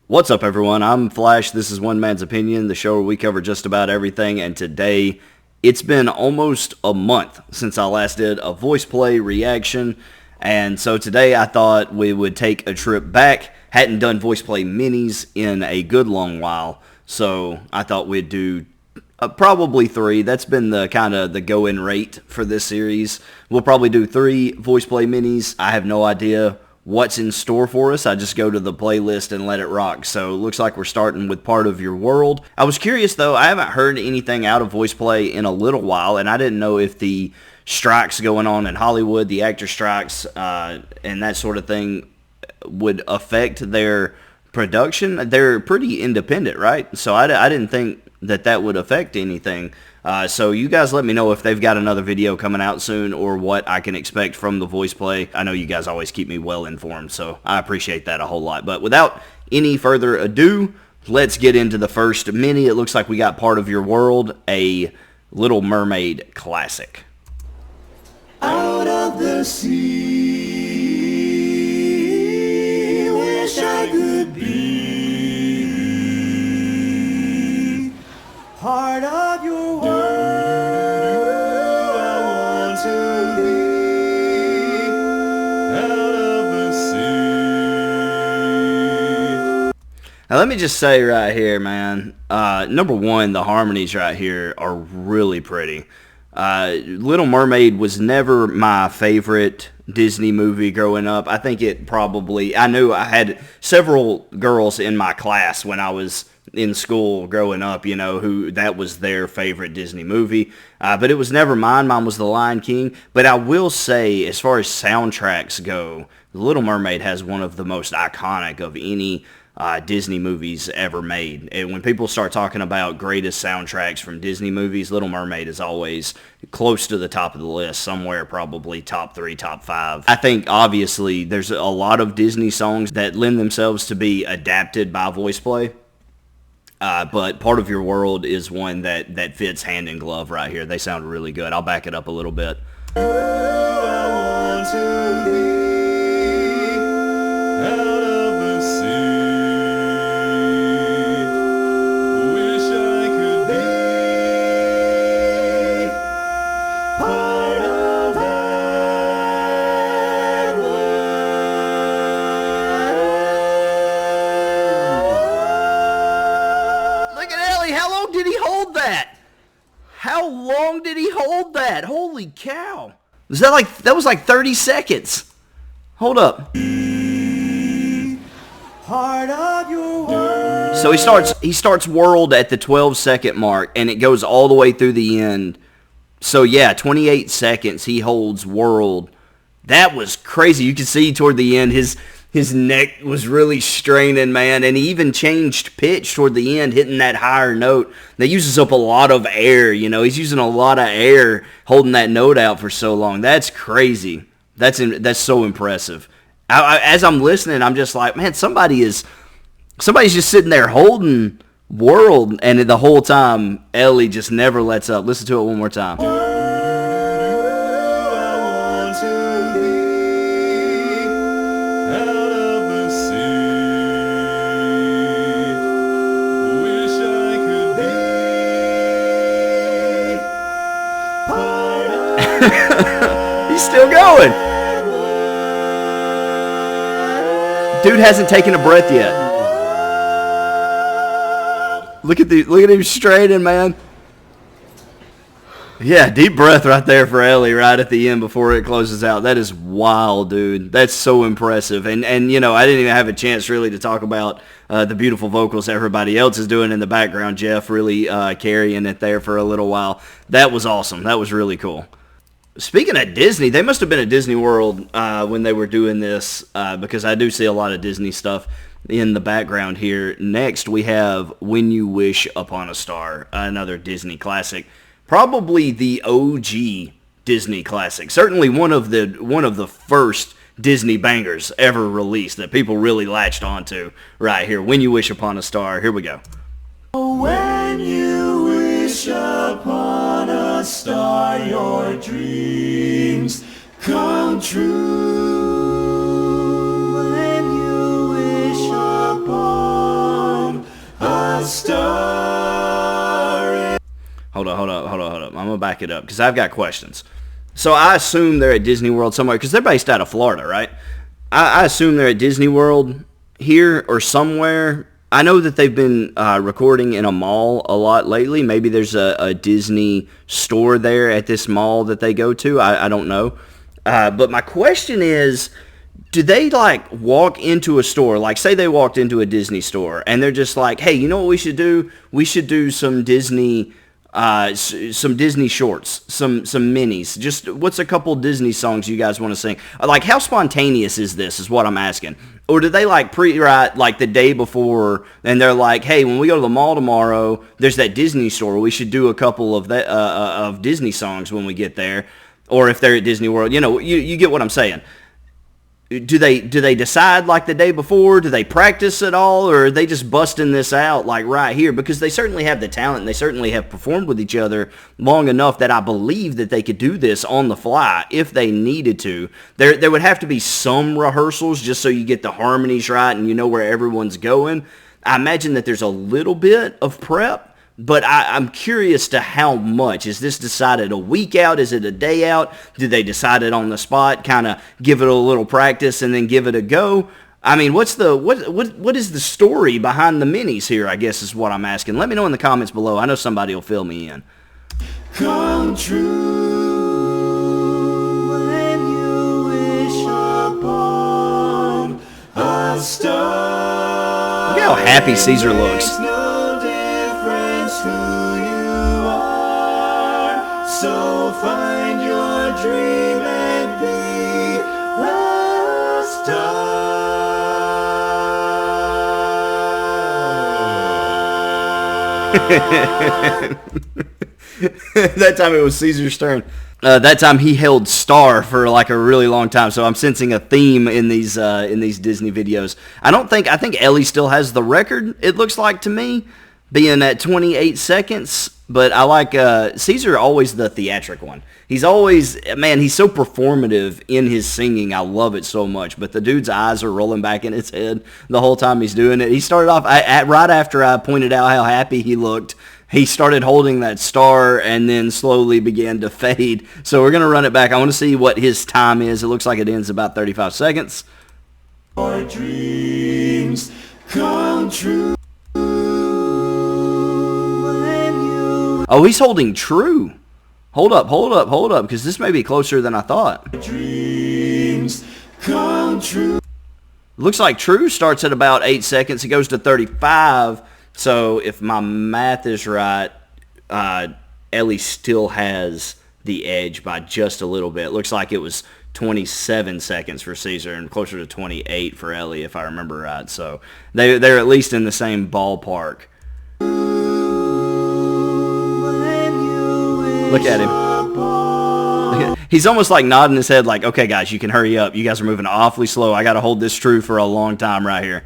What's up, everyone? I'm Flash. This is One Man's Opinion, the show where we cover just about everything. And today, it's been almost a month since I last did a voice play reaction. And so today, I thought we would take a trip back. Hadn't done Voiceplay Minis in a good long while. So I thought we'd do probably 3. That's been the kind of the go-in rate for this series. We'll probably do 3 Voiceplay Minis. I have no idea what's in store for us. I just go to the playlist and let it rock. So it looks like we're starting with Part of Your World. I was curious though, I haven't heard anything out of Voiceplay in a little while, and I didn't know if the strikes going on in Hollywood, the actor strikes, and that sort of thing would affect their production. They're pretty independent, right? So I didn't think that would affect anything. So you guys let me know if they've got another video coming out soon or what I can expect from the voice play. I know you guys always keep me well informed, so I appreciate that a whole lot. But without any further ado, let's get into the first mini. It looks like we got Part of Your World, a Little Mermaid classic. Out of the sea, wish I could be part of your world. I want to be out of the sea. Now let me just say right here, man, number one, the harmonies right here are really pretty. Little Mermaid was never my favorite Disney movie growing up. I think it probably, I knew I had several girls in my class when I was in school growing up, you know, who that was their favorite Disney movie. But it was never mine. Mine was The Lion King. But I will say, as far as soundtracks go, The Little Mermaid has one of the most iconic of any Disney movies ever made. And when people start talking about greatest soundtracks from Disney movies, Little Mermaid is always close to the top of the list, somewhere probably top 3, top 5. I think obviously there's a lot of Disney songs that lend themselves to be adapted by voice play. But Part of Your World is one that fits hand in glove right here. They sound really good. I'll back it up a little bit. I want to be out of the sea. Wish I could be part of that world. Look at Ellie. How long did he hold that? How long did he hold that? Holy cow. That was like 30 seconds. Hold up. Part of your world. So he starts World at the 12-second mark, and it goes all the way through the end. So yeah, 28 seconds he holds World. That was crazy. You can see toward the end his neck was really straining, man, and he even changed pitch toward the end, hitting that higher note. That uses up a lot of air, you know. He's using a lot of air holding that note out for so long. That's crazy. That's so impressive. As I'm listening, I'm just like, man, somebody's just sitting there holding World, and the whole time Ellie just never lets up. Listen to it one more time. He's still going. Dude hasn't taken a breath yet. Look at him straining, man. Yeah, deep breath right there for Ellie right at the end before it closes out. That is wild, dude. That's so impressive. And you know, I didn't even have a chance really to talk about the beautiful vocals everybody else is doing in the background. Jeff really carrying it there for a little while. That was awesome. That was really cool. Speaking of Disney, they must have been at Disney World when they were doing this because I do see a lot of Disney stuff in the background here. Next, we have When You Wish Upon a Star, another Disney classic. Probably the OG Disney classic. Certainly one of the first Disney bangers ever released that people really latched onto right here. When You Wish Upon a Star. Here we go. When you wish upon a star, your dreams come true. When you wish upon to back it up because I've got questions. So I assume they're at Disney World somewhere because they're based out of Florida, right? I assume they're at Disney World here or somewhere. I know that they've been recording in a mall a lot lately. Maybe there's a Disney store there at this mall that they go to. I don't know. But my question is, do they like walk into a store, like say they walked into a Disney store and they're just like, hey, you know what we should do? We should do some Disney shorts, some minis. Just what's a couple Disney songs you guys want to sing? Like how spontaneous is this is what I'm asking. Or do they like pre-write like the day before and they're like, hey, when we go to the mall tomorrow, there's that Disney store. We should do a couple of that of Disney songs when we get there. Or if they're at Disney World, you know, you get what I'm saying. Do they decide like the day before? Do they practice at all? Or are they just busting this out like right here? Because they certainly have the talent and they certainly have performed with each other long enough that I believe that they could do this on the fly if they needed to. There would have to be some rehearsals just so you get the harmonies right and you know where everyone's going. I imagine that there's a little bit of prep. But I'm curious to how much. Is this decided a week out? Is it a day out? Do they decide it on the spot, kind of give it a little practice and then give it a go? I mean, what is the story behind the minis here, I guess is what I'm asking. Let me know in the comments below. I know somebody will fill me in. Come true when you wish upon a star. Look how happy Caesar looks. Who you are, so find your dream and be a star. That time it was Caesar's turn. That time he held star for like a really long time, so I'm sensing a theme in these Disney videos. I think Ellie still has the record, it looks like to me, being at 28 seconds, but I like Caesar, always the theatric one. He's always, man, he's so performative in his singing. I love it so much, but the dude's eyes are rolling back in his head the whole time he's doing it. He started off, right after I pointed out how happy he looked, he started holding that star and then slowly began to fade. So we're going to run it back. I want to see what his time is. It looks like it ends about 35 seconds. Our dreams come true. Oh, he's holding true. Hold up, because this may be closer than I thought. Dreams come true. Looks like true starts at about 8 seconds. It goes to 35. So if my math is right, Ellie still has the edge by just a little bit. Looks like it was 27 seconds for Caesar and closer to 28 for Ellie, if I remember right. So they're at least in the same ballpark. Look at him. He's almost like nodding his head like, okay, guys, you can hurry up. You guys are moving awfully slow. I got to hold this true for a long time right here.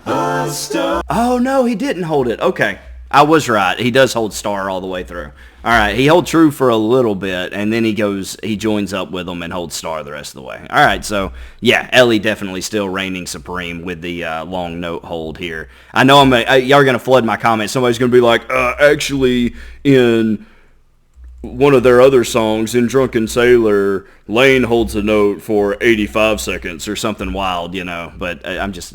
Oh, no, he didn't hold it. Okay. I was right. He does hold star all the way through. All right. He held true for a little bit, and then he joins up with them and holds star the rest of the way. All right. So, yeah, Ellie definitely still reigning supreme with the long note hold here. I know y'all are going to flood my comments. Somebody's going to be like, actually, in one of their other songs, in Drunken Sailor, Lane holds a note for 85 seconds or something wild, you know. But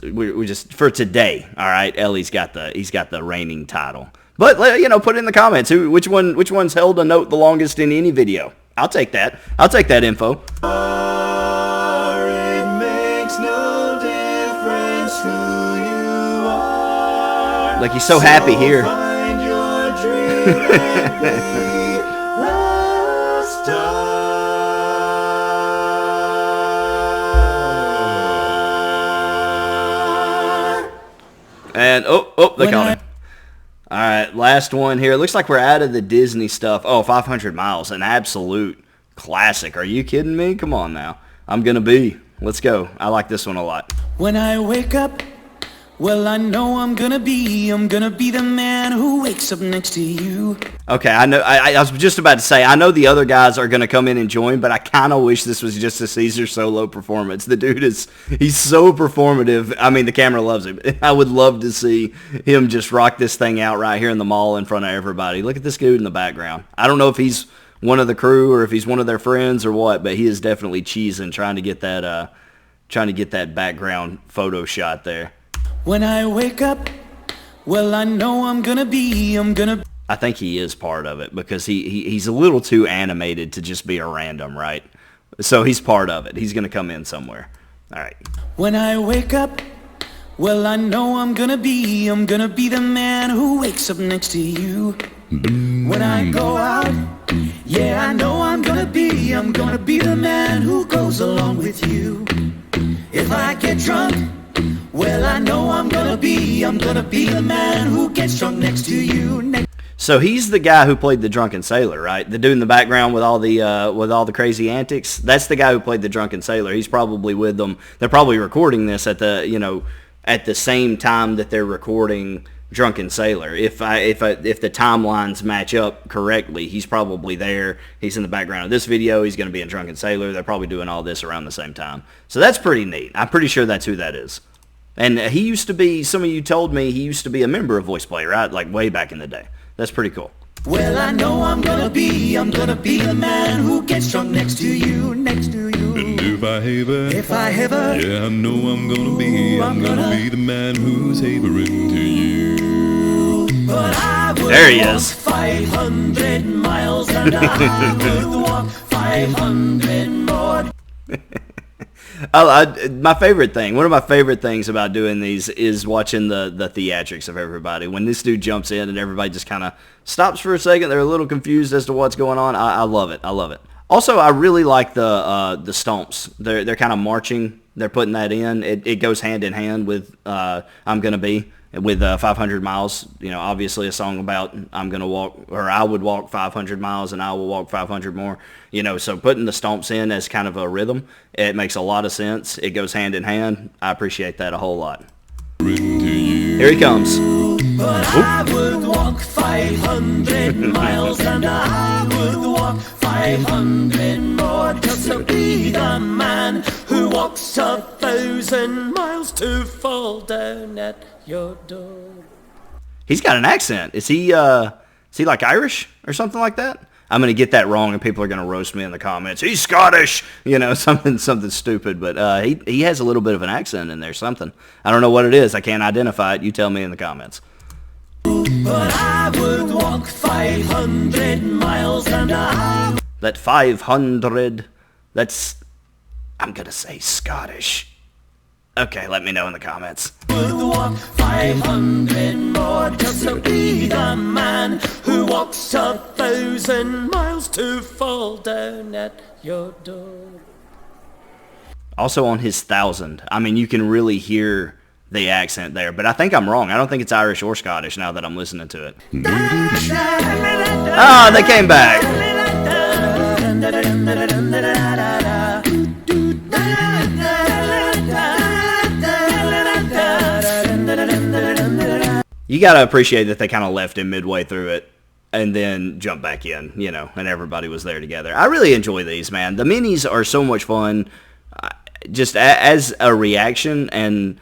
we're just for today, all right. Ellie's got the reigning title. But you know, put it in the comments which one's held a note the longest in any video. I'll take that. I'll take that info. It makes no difference who you are. Like he's so happy here. Find your dream and be a star. And they caught him. All right, last one here. It looks like we're out of the Disney stuff. Oh, 500 Miles, an absolute classic. Are you kidding me? Come on now. I'm going to be. Let's go. I like this one a lot. When I wake up, well, I know I'm gonna be the man who wakes up next to you. Okay, I know. I was just about to say, I know the other guys are going to come in and join, but I kind of wish this was just a Caesar solo performance. The dude he's so performative. I mean, the camera loves him. I would love to see him just rock this thing out right here in the mall in front of everybody. Look at this dude in the background. I don't know if he's one of the crew or if he's one of their friends or what, but he is definitely cheesing trying to get that background photo shot there. When I wake up, well, I know I'm gonna be. I think he is part of it because he's a little too animated to just be a random, right? So he's part of it. He's gonna come in somewhere. All right. When I wake up, well, I know I'm gonna be the man who wakes up next to you. When I go out, yeah, I know I'm gonna be the man who goes along with you. If I get drunk, well, I know I'm gonna be the man who gets drunk next to you. So he's the guy who played the drunken sailor, right? The dude in the background with all the crazy antics. That's the guy who played the drunken sailor. He's probably with them. They're probably recording this at the same time that they're recording Drunken Sailor. If the timelines match up correctly, he's probably there. He's in the background of this video. He's going to be in Drunken Sailor. They're probably doing all this around the same time. So that's pretty neat. I'm pretty sure that's who that is. And he used to be, some of you told me he used to be a member of Voiceplay, right? Like way back in the day. That's pretty cool. Well, I know I'm gonna be the man who gets drunk next to you. And if I ever, yeah, I know I'm gonna be the man who's havering to you. But I would There he walk is. 500 miles and I would walk 500 more. My favorite thing, one of my favorite things about doing these is watching the theatrics of everybody. When this dude jumps in and everybody just kind of stops for a second, they're a little confused as to what's going on. I love it. I love it. Also, I really like the stomps. They're kind of marching. They're putting that in. It goes hand in hand with I'm Gonna Be. With 500 miles, obviously a song about I'm going to walk, or I would walk 500 miles and I will walk 500 more, so putting the stomps in as kind of a rhythm, it makes a lot of sense. It goes hand in hand. I appreciate that a whole lot. Here he comes. But I would walk 500 miles and I would walk 500 more just to be the man who walks 1,000 miles to fall down at your door. He's got an accent. Is he like Irish or something like that? I'm going to get that wrong and people are going to roast me in the comments. He's Scottish, something stupid. But he has a little bit of an accent in there, something. I don't know what it is. I can't identify it. You tell me in the comments. But I would walk 500 miles and That 500, I'm going to say Scottish. Okay, let me know in the comments. would walk 500 more just to be the man who walks 1,000 miles to fall down at your door. Also on his 1,000. I mean, you can really hear the accent there, but I think I'm wrong. I don't think it's Irish or Scottish now that I'm listening to it. Ah, they came back. You got to appreciate that they kind of left him midway through it and then jumped back in, and everybody was there together. I really enjoy these, man. The minis are so much fun just as a reaction, and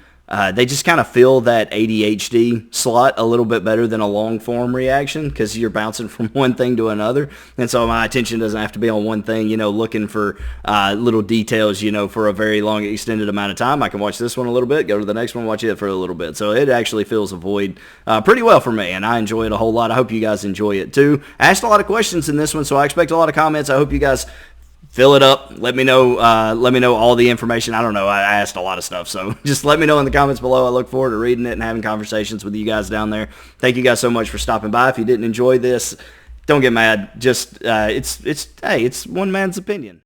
they just kind of fill that ADHD slot a little bit better than a long-form reaction because you're bouncing from one thing to another. And so my attention doesn't have to be on one thing, looking for little details, for a very long, extended amount of time. I can watch this one a little bit, go to the next one, watch it for a little bit. So it actually fills a void pretty well for me, and I enjoy it a whole lot. I hope you guys enjoy it too. I asked a lot of questions in this one, so I expect a lot of comments. I hope you guys fill it up. Let me know all the information. I don't know. I asked a lot of stuff, so just let me know in the comments below. I look forward to reading it and having conversations with you guys down there. Thank you guys so much for stopping by. If you didn't enjoy this, don't get mad. Just it's one man's opinion.